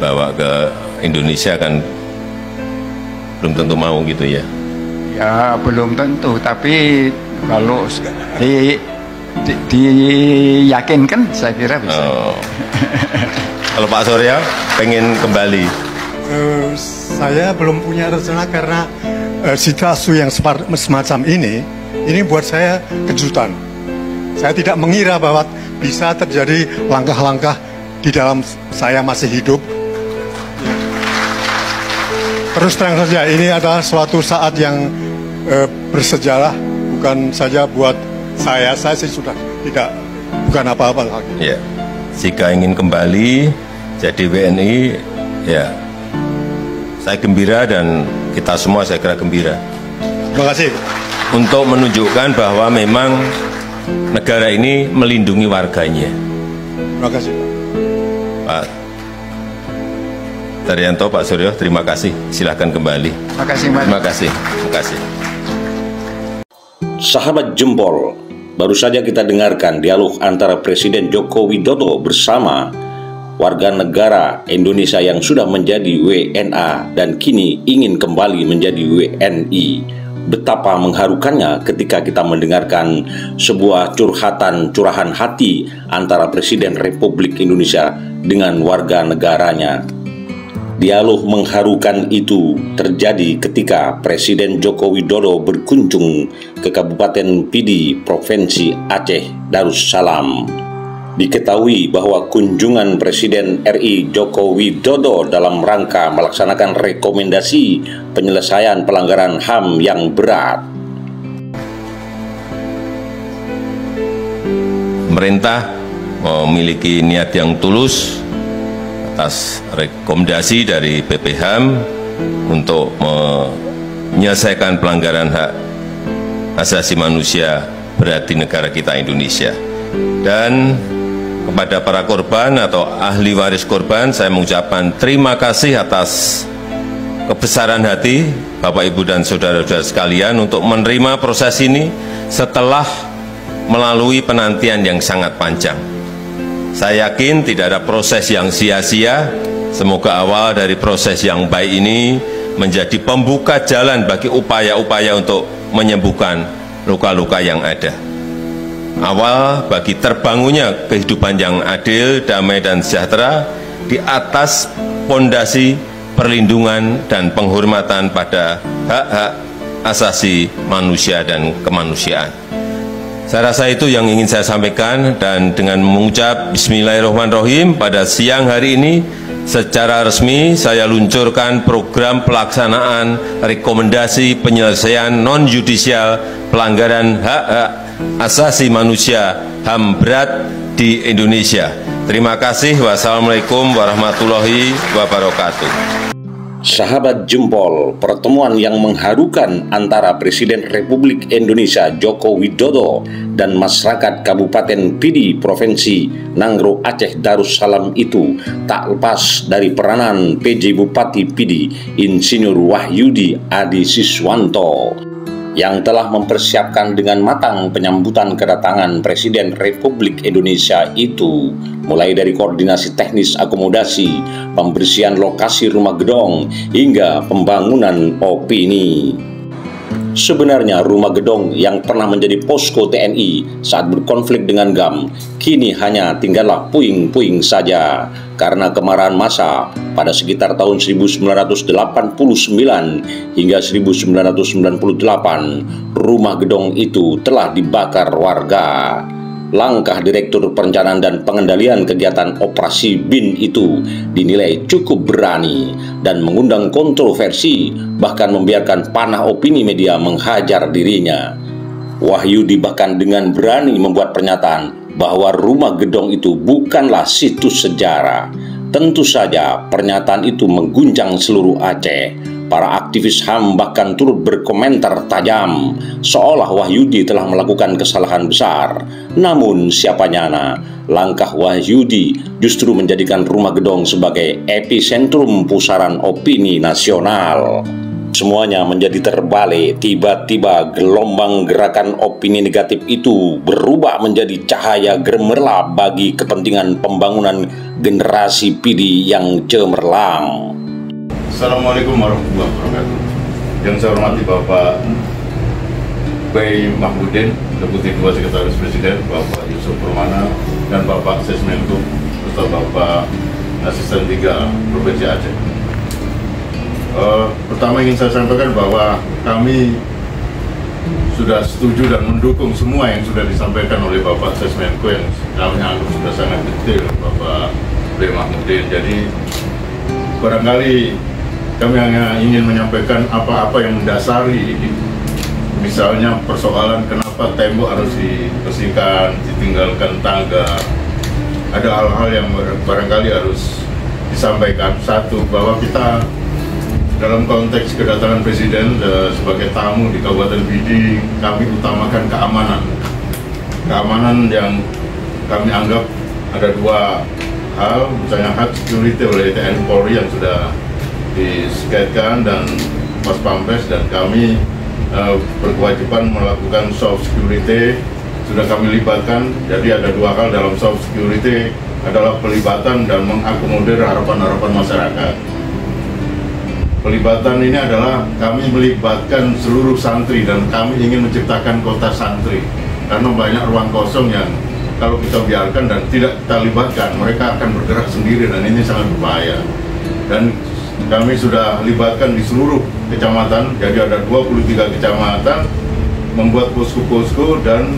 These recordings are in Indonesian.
bawa ke Indonesia kan belum tentu mau gitu ya? Ya belum tentu, tapi kalau diyakinkan saya kira bisa. Kalau Pak Surya pengen kembali? Saya belum punya rencana karena situasi yang semacam ini buat saya kejutan. Saya tidak mengira bahwa bisa terjadi langkah-langkah di dalam saya masih hidup. Terus terang saja, ini adalah suatu saat yang bersejarah, bukan saja buat saya sih sudah bukan apa-apa lagi. Ya, jika ingin kembali jadi WNI, ya saya gembira dan kita semua saya kira gembira. Terima kasih. Untuk menunjukkan bahwa memang negara ini melindungi warganya. Terima kasih, Pak Daryanto, Pak Suryo, terima kasih. Silahkan kembali. Terima kasih, Mas. Terima kasih. Terima kasih. Sahabat Jempol, baru saja kita dengarkan dialog antara Presiden Joko Widodo bersama warga negara Indonesia yang sudah menjadi WNA dan kini ingin kembali menjadi WNI. Betapa mengharukannya ketika kita mendengarkan sebuah curahan hati antara Presiden Republik Indonesia dengan warga negaranya. Dialog mengharukan itu terjadi ketika Presiden Joko Widodo berkunjung ke Kabupaten Pidi, Provinsi Aceh Darussalam. Diketahui bahwa kunjungan Presiden RI Joko Widodo dalam rangka melaksanakan rekomendasi penyelesaian pelanggaran HAM yang berat. Pemerintah memiliki niat yang tulus atas rekomendasi dari BPHAM untuk menyelesaikan pelanggaran hak asasi manusia berat di negara kita Indonesia. Dan kepada para korban atau ahli waris korban, saya mengucapkan terima kasih atas kebesaran hati Bapak, Ibu, dan saudara-saudara sekalian untuk menerima proses ini setelah melalui penantian yang sangat panjang. Saya yakin tidak ada proses yang sia-sia. Semoga awal dari proses yang baik ini menjadi pembuka jalan bagi upaya-upaya untuk menyembuhkan luka-luka yang ada. Awal bagi terbangunnya kehidupan yang adil, damai, dan sejahtera di atas fondasi perlindungan dan penghormatan pada hak-hak asasi manusia dan kemanusiaan. Saya rasa itu yang ingin saya sampaikan, dan dengan mengucap Bismillahirrahmanirrahim pada siang hari ini secara resmi saya luncurkan program pelaksanaan rekomendasi penyelesaian non-yudisial pelanggaran hak-hak asasi manusia HAM berat di Indonesia. Terima kasih. Wassalamualaikum warahmatullahi wabarakatuh. Sahabat Jempol, pertemuan yang mengharukan antara Presiden Republik Indonesia Joko Widodo dan masyarakat Kabupaten Pidi, Provinsi Nangro Aceh Darussalam itu tak lepas dari peranan PJ Bupati Pidi, Insinyur Wahyudi Adi Siswanto, yang telah mempersiapkan dengan matang penyambutan kedatangan Presiden Republik Indonesia itu, mulai dari koordinasi teknis akomodasi, pembersihan lokasi rumah gedong, hingga pembangunan opini. Sebenarnya rumah gedong yang pernah menjadi posko TNI saat berkonflik dengan GAM, kini hanya tinggallah puing-puing saja. Karena kemarahan massa pada sekitar tahun 1989 hingga 1998, rumah gedong itu telah dibakar warga. Langkah Direktur Perencanaan dan Pengendalian Kegiatan Operasi BIN itu dinilai cukup berani dan mengundang kontroversi, bahkan membiarkan panah opini media menghajar dirinya. Wahyudi bahkan dengan berani membuat pernyataan bahwa rumah gedong itu bukanlah situs sejarah. Tentu saja pernyataan itu mengguncang seluruh Aceh. Para aktivis HAM bahkan turut berkomentar tajam, seolah Wahyudi telah melakukan kesalahan besar. Namun siapa nyana, langkah Wahyudi justru menjadikan rumah gedong sebagai epicentrum pusaran opini nasional. Semuanya menjadi terbalik. Tiba-tiba gelombang gerakan opini negatif itu berubah menjadi cahaya gemerlap bagi kepentingan pembangunan generasi PD yang cemerlang. Assalamualaikum warahmatullahi wabarakatuh. Yang saya hormati Bapak Bayi Mahmudin, Deputi 2 Sekretaris Presiden, Bapak Yusuf Permana, dan Bapak Sesmenko, serta Bapak Asisten 3 Provinsi Aceh. Pertama ingin saya sampaikan bahwa kami sudah setuju dan mendukung semua yang sudah disampaikan oleh Bapak Sesmenko yang kami anggap sudah sangat detail, Bapak Bayi Mahmudin. Jadi barangkali kami hanya ingin menyampaikan apa-apa yang mendasari ini. Misalnya persoalan kenapa tembok harus dibersihkan, ditinggalkan tangga. Ada hal-hal yang barangkali harus disampaikan. Satu, bahwa kita dalam konteks kedatangan Presiden sebagai tamu di Kabupaten Pidi, kami utamakan keamanan. Keamanan yang kami anggap ada dua hal, misalnya hak security oleh TNI Polri yang sudah diskaitkan dan Pas Pampres, dan kami berkewajiban melakukan soft security, sudah kami libatkan. Jadi ada dua hal dalam soft security, adalah pelibatan dan mengakomodir harapan-harapan masyarakat. Pelibatan ini adalah kami melibatkan seluruh santri dan kami ingin menciptakan kota santri, karena banyak ruang kosong yang kalau kita biarkan dan tidak kita libatkan, mereka akan bergerak sendiri dan ini sangat berbahaya. Dan kami sudah libatkan di seluruh kecamatan, jadi ada 23 kecamatan, membuat posko-posko dan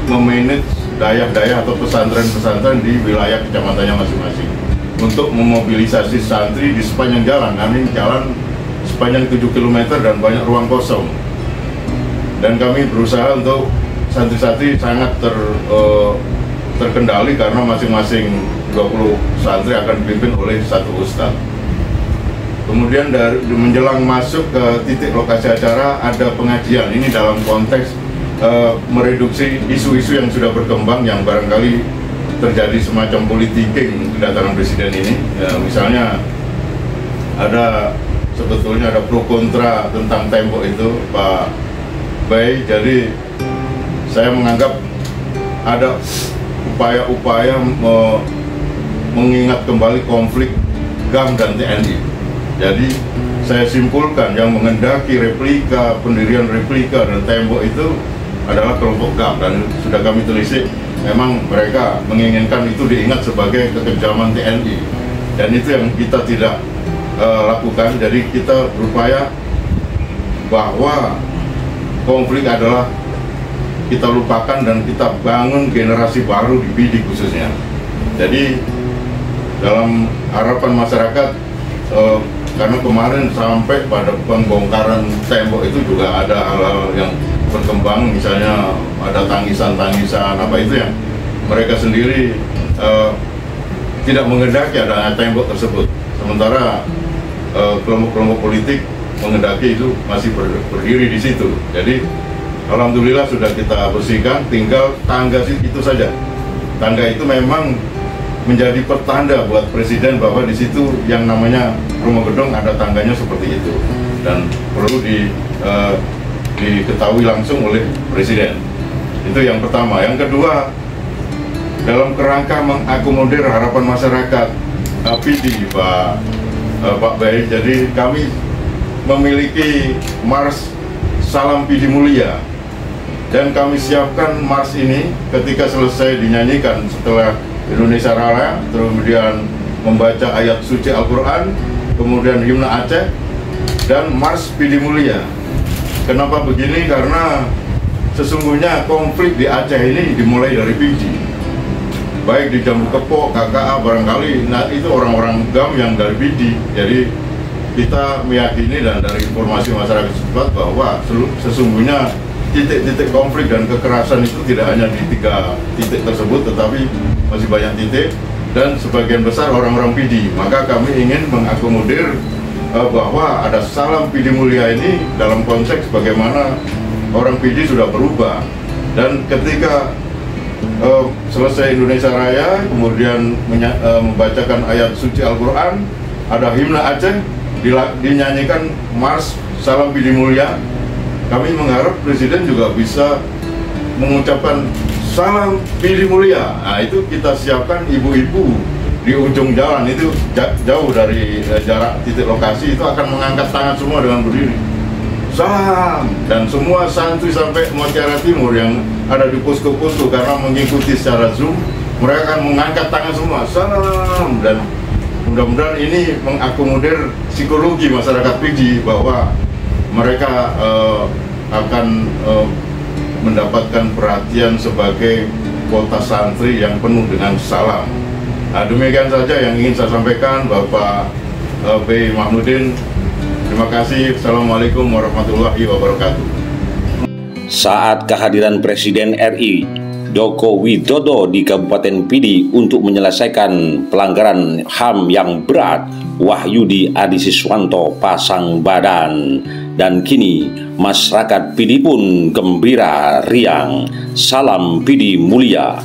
memanage dayah-dayah atau pesantren-pesantren di wilayah kecamatannya masing-masing untuk memobilisasi santri di sepanjang jalan. Kami jalan sepanjang 7 km dan banyak ruang kosong, dan kami berusaha untuk santri-santri sangat terkendali karena masing-masing 20 santri akan dipimpin oleh satu ustadz. Kemudian dari menjelang masuk ke titik lokasi acara ada pengajian. Ini dalam konteks mereduksi isu-isu yang sudah berkembang yang barangkali terjadi semacam politiking kedatangan Presiden ini. Ya, misalnya sebetulnya ada pro kontra tentang tembok itu, Pak Bay. Jadi saya menganggap ada upaya-upaya mengingat kembali konflik GAM dan TNI. Jadi saya simpulkan yang mengendaki pendirian replika dan tembok itu adalah kelompok GAM, dan sudah kami telisik memang mereka menginginkan itu diingat sebagai kekejaman TNI, dan itu yang kita tidak lakukan. Jadi kita berupaya bahwa konflik adalah kita lupakan dan kita bangun generasi baru di Pidi khususnya. Jadi dalam harapan masyarakat, karena kemarin sampai pada pembongkaran tembok itu juga ada hal-hal yang berkembang, misalnya ada tangisan-tangisan apa itu yang mereka sendiri tidak mengendaki adanya tembok tersebut, sementara kelompok-kelompok politik mengendaki itu masih berdiri di situ. Jadi alhamdulillah sudah kita bersihkan, tinggal tangga itu saja. Tangga itu memang menjadi pertanda buat Presiden bahwa di situ yang namanya rumah gedung ada tangganya seperti itu, dan perlu diketahui langsung oleh Presiden. Itu yang pertama. Yang kedua, dalam kerangka mengakomodir harapan masyarakat Pidi, Pak Bayi, jadi kami memiliki Mars Salam Pidi Mulia, dan kami siapkan Mars ini ketika selesai dinyanyikan setelah Indonesia Raya, kemudian membaca ayat suci Al-Quran, kemudian himne Aceh, dan Mars Pidi Mulia. Kenapa begini? Karena sesungguhnya konflik di Aceh ini dimulai dari Pidi, baik di Jambu Kepok, KKA, barangkali itu orang-orang GAM yang dari Pidi. Jadi kita meyakini dan dari informasi masyarakat setempat bahwa sesungguhnya titik-titik konflik dan kekerasan itu tidak hanya di 3 titik tersebut, tetapi masih banyak titik, dan sebagian besar orang-orang Pidi. Maka kami ingin mengakomodir bahwa ada Salam Pidi Mulia ini dalam konteks bagaimana orang Pidi sudah berubah, dan ketika selesai Indonesia Raya, kemudian membacakan ayat suci Al-Quran, ada himne Aceh, dinyanyikan Mars Salam Pidi Mulia. Kami mengharap Presiden juga bisa mengucapkan Salam Pidi Mulia. Nah, itu kita siapkan ibu-ibu di ujung jalan itu jauh dari jarak titik lokasi itu akan mengangkat tangan semua dengan berdiri salam, dan semua santri sampai Mutiara Timur yang ada di posko-posko karena mengikuti secara Zoom, mereka akan mengangkat tangan semua salam, dan mudah-mudahan ini mengakomodir psikologi masyarakat Pidi bahwa mereka akan mendapatkan perhatian sebagai kota santri yang penuh dengan salam. Nah, demikian saja yang ingin saya sampaikan, Bapak B. Mahmudin. Terima kasih. Assalamualaikum warahmatullahi wabarakatuh. Saat kehadiran Presiden RI Joko Widodo di Kabupaten Pidi untuk menyelesaikan pelanggaran HAM yang berat, Wahyudi Adisiswanto pasang badan. Dan kini masyarakat Pidi pun gembira riang. Salam Pidi mulia.